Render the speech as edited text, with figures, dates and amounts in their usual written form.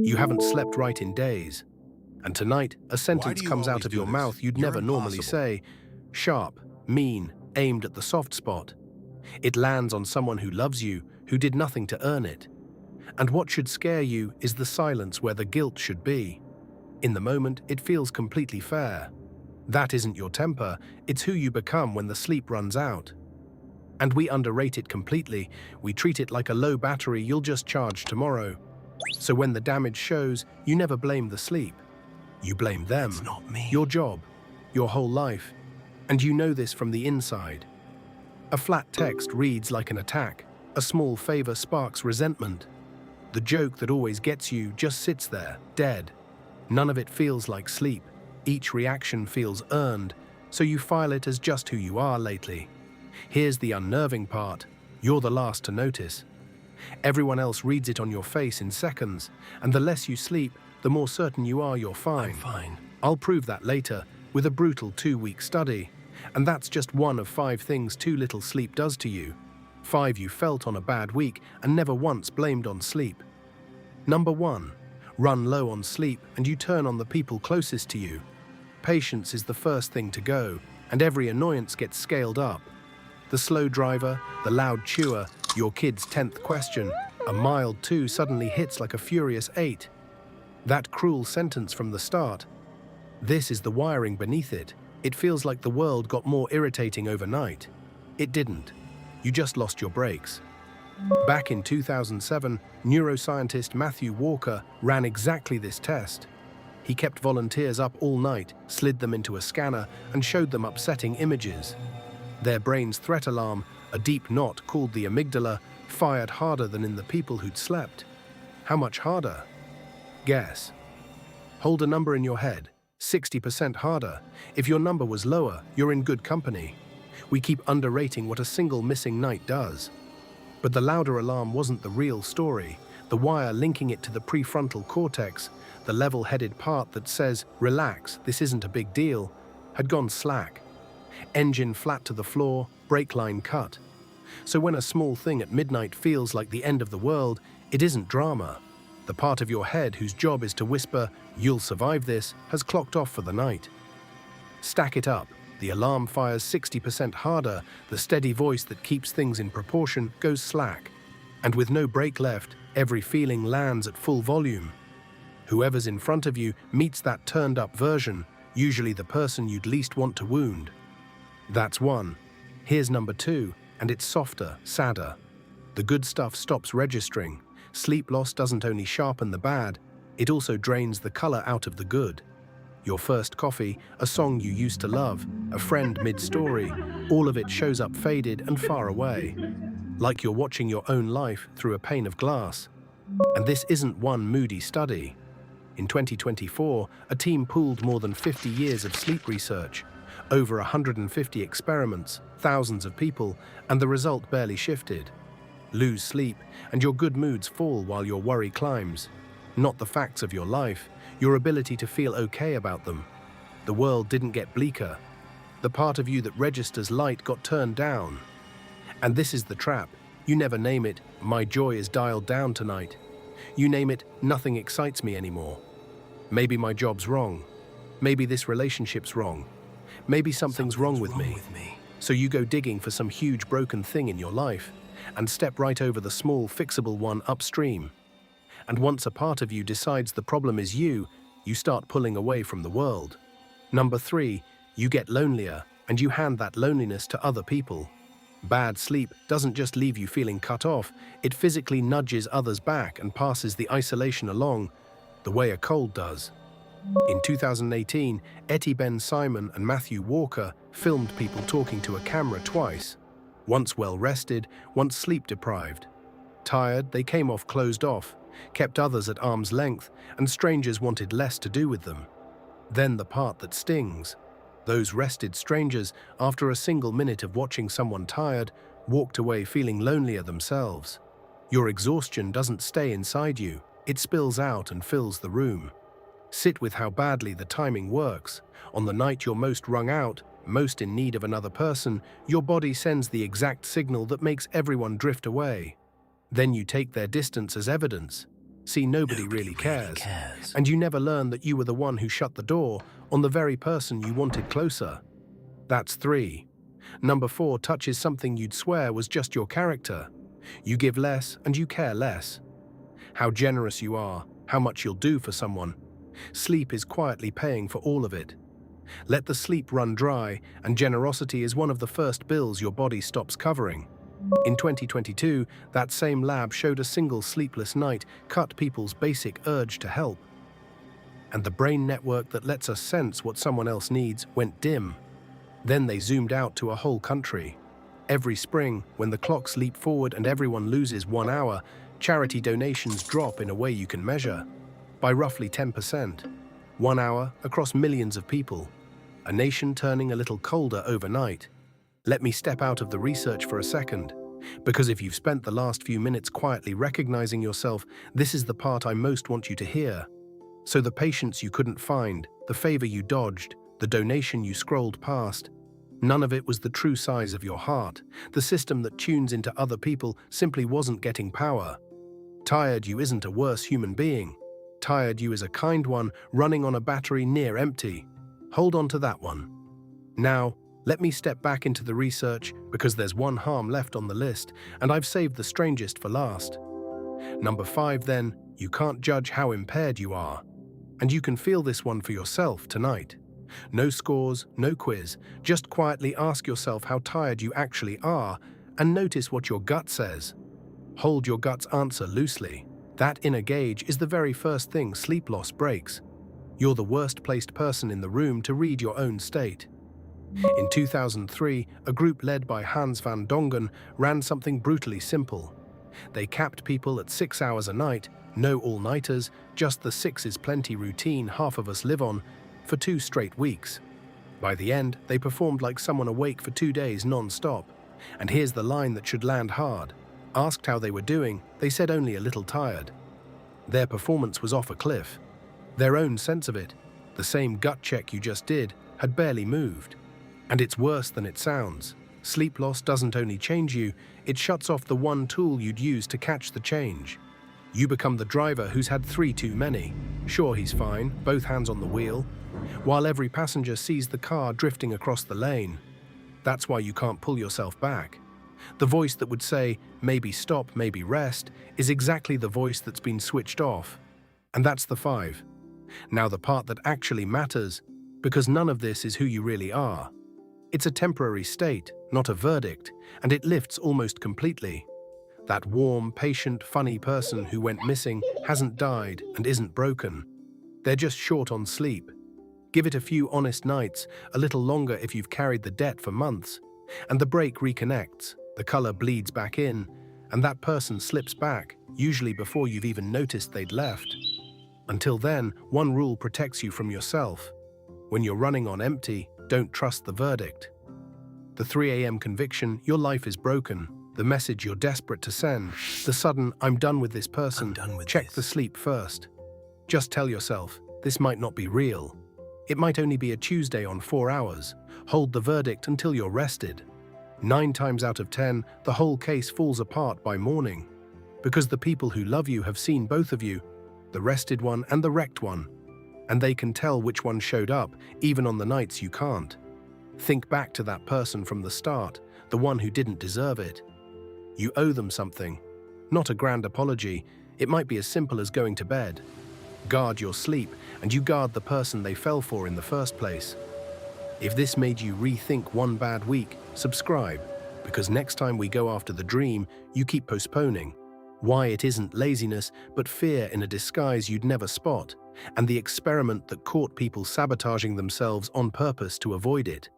You haven't slept right in days. And tonight, a Why sentence do you comes out always of do your this? mouth you'd You're never normally impossible. say. Sharp, mean, aimed at the soft spot. It lands on someone who loves you, who did nothing to earn it. And what should scare you is the silence where the guilt should be. In the moment, it feels completely fair. That isn't your temper, it's who you become when the sleep runs out. And we underrate it completely. We treat it like a low battery you'll just charge tomorrow. So when the damage shows, you never blame the sleep. You blame them, It's not me. your job, your whole life. And you know this from the inside. A flat text reads like an attack. A small favor sparks resentment. The joke that always gets you just sits there, dead. None of it feels like sleep. Each reaction feels earned, so you file it as just who you are lately. Here's the unnerving part. You're the last to notice. Everyone else reads it on your face in seconds, and the less you sleep, the more certain you are you're fine. I'm fine. I'll prove that later, with a brutal 2-week study. And that's just one of 5 things too little sleep does to you. 5 you felt on a bad week and never once blamed on sleep. Number 1. Run low on sleep and you turn on the people closest to you. Patience is the first thing to go, and every annoyance gets scaled up. The slow driver, the loud chewer, your kid's 10th question, a mild 2 suddenly hits like a furious 8. That cruel sentence from the start. This is the wiring beneath it. It feels like the world got more irritating overnight. It didn't. You just lost your brakes. Back in 2007, neuroscientist Matthew Walker ran exactly this test. He kept volunteers up all night, slid them into a scanner, and showed them upsetting images. Their brain's threat alarm, a deep knot called the amygdala, fired harder than in the people who'd slept. How much harder? Guess. Hold a number in your head. 60% harder. If your number was lower, you're in good company. We keep underrating what a single missing night does. But the louder alarm wasn't the real story. The wire linking it to the prefrontal cortex, the level-headed part that says, "Relax, this isn't a big deal," had gone slack. Engine flat to the floor, brake line cut. So when a small thing at midnight feels like the end of the world, it isn't drama. The part of your head whose job is to whisper, "You'll survive this," has clocked off for the night. Stack it up. The alarm fires 60% harder, the steady voice that keeps things in proportion goes slack. And with no brake left, every feeling lands at full volume. Whoever's in front of you meets that turned-up version, usually the person you'd least want to wound. That's 1. Here's number 2, and it's softer, sadder. The good stuff stops registering. Sleep loss doesn't only sharpen the bad, it also drains the color out of the good. Your first coffee, a song you used to love, a friend mid-story, all of it shows up faded and far away. Like you're watching your own life through a pane of glass. And this isn't one moody study. In 2024, a team pooled more than 50 years of sleep research, over 150 experiments, thousands of people, and the result barely shifted. Lose sleep, and your good moods fall while your worry climbs. Not the facts of your life, your ability to feel okay about them. The world didn't get bleaker. The part of you that registers light got turned down. And this is the trap. You never name it, "My joy is dialed down tonight." You name it, "Nothing excites me anymore." Maybe my job's wrong. Maybe this relationship's wrong. Maybe something's wrong with me. So you go digging for some huge broken thing in your life and step right over the small fixable one upstream. And once a part of you decides the problem is you start pulling away from the world. Number 3, you get lonelier, and you hand that loneliness to other people. Bad sleep doesn't just leave you feeling cut off, it physically nudges others back and passes the isolation along, the way a cold does. In 2018, Etty Ben Simon and Matthew Walker filmed people talking to a camera twice. Once well-rested, once sleep-deprived. Tired, they came off closed off, kept others at arm's length, and strangers wanted less to do with them. Then the part that stings. Those rested strangers, after a single minute of watching someone tired, walked away feeling lonelier themselves. Your exhaustion doesn't stay inside you, it spills out and fills the room. Sit with how badly the timing works. On the night you're most wrung out, most in need of another person, your body sends the exact signal that makes everyone drift away. Then you take their distance as evidence. See, nobody really cares. And you never learn that you were the one who shut the door on the very person you wanted closer. That's 3. Number 4 touches something you'd swear was just your character. You give less and you care less. How generous you are, how much you'll do for someone. Sleep is quietly paying for all of it. Let the sleep run dry, and generosity is one of the first bills your body stops covering. In 2022, that same lab showed a single sleepless night cut people's basic urge to help. And the brain network that lets us sense what someone else needs went dim. Then they zoomed out to a whole country. Every spring, when the clocks leap forward and everyone loses 1 hour, charity donations drop in a way you can measure. By roughly 10%. 1 hour across millions of people. A nation turning a little colder overnight. Let me step out of the research for a second, because if you've spent the last few minutes quietly recognizing yourself, this is the part I most want you to hear. So the patience you couldn't find, the favor you dodged, the donation you scrolled past, none of it was the true size of your heart. The system that tunes into other people simply wasn't getting power. Tired you isn't a worse human being. Tired you is a kind one running on a battery near empty. Hold on to that one. Now, let me step back into the research because there's one harm left on the list, and I've saved the strangest for last. Number 5 then, you can't judge how impaired you are. And you can feel this one for yourself tonight. No scores, no quiz, just quietly ask yourself how tired you actually are and notice what your gut says. Hold your gut's answer loosely. That inner gauge is the very first thing sleep loss breaks. You're the worst placed person in the room to read your own state. In 2003, a group led by Hans van Dongen ran something brutally simple. They capped people at 6 hours a night, no all-nighters, just the 6 is plenty routine half of us live on, for 2 straight weeks. By the end, they performed like someone awake for 2 days non-stop. And here's the line that should land hard. Asked how they were doing, they said only a little tired. Their performance was off a cliff. Their own sense of it, the same gut check you just did, had barely moved. And it's worse than it sounds. Sleep loss doesn't only change you, it shuts off the one tool you'd use to catch the change. You become the driver who's had 3 too many. Sure, he's fine, both hands on the wheel, while every passenger sees the car drifting across the lane. That's why you can't pull yourself back. The voice that would say, maybe stop, maybe rest, is exactly the voice that's been switched off. And that's the 5. Now the part that actually matters, because none of this is who you really are. It's a temporary state, not a verdict, and it lifts almost completely. That warm, patient, funny person who went missing hasn't died and isn't broken. They're just short on sleep. Give it a few honest nights, a little longer if you've carried the debt for months, and the break reconnects, the color bleeds back in, and that person slips back, usually before you've even noticed they'd left. Until then, one rule protects you from yourself. When you're running on empty, don't trust the verdict. The 3 a.m. conviction, your life is broken. The message you're desperate to send. The sudden, I'm done with this person. Check the sleep first. Just tell yourself, this might not be real. It might only be a Tuesday on 4 hours. Hold the verdict until you're rested. 9 times out of 10, the whole case falls apart by morning. Because the people who love you have seen both of you, the rested one and the wrecked one. And they can tell which one showed up, even on the nights you can't. Think back to that person from the start, the one who didn't deserve it. You owe them something. Not a grand apology, it might be as simple as going to bed. Guard your sleep, and you guard the person they fell for in the first place. If this made you rethink one bad week, subscribe, because next time we go after the dream, you keep postponing. Why it isn't laziness, but fear in a disguise you'd never spot, and the experiment that caught people sabotaging themselves on purpose to avoid it.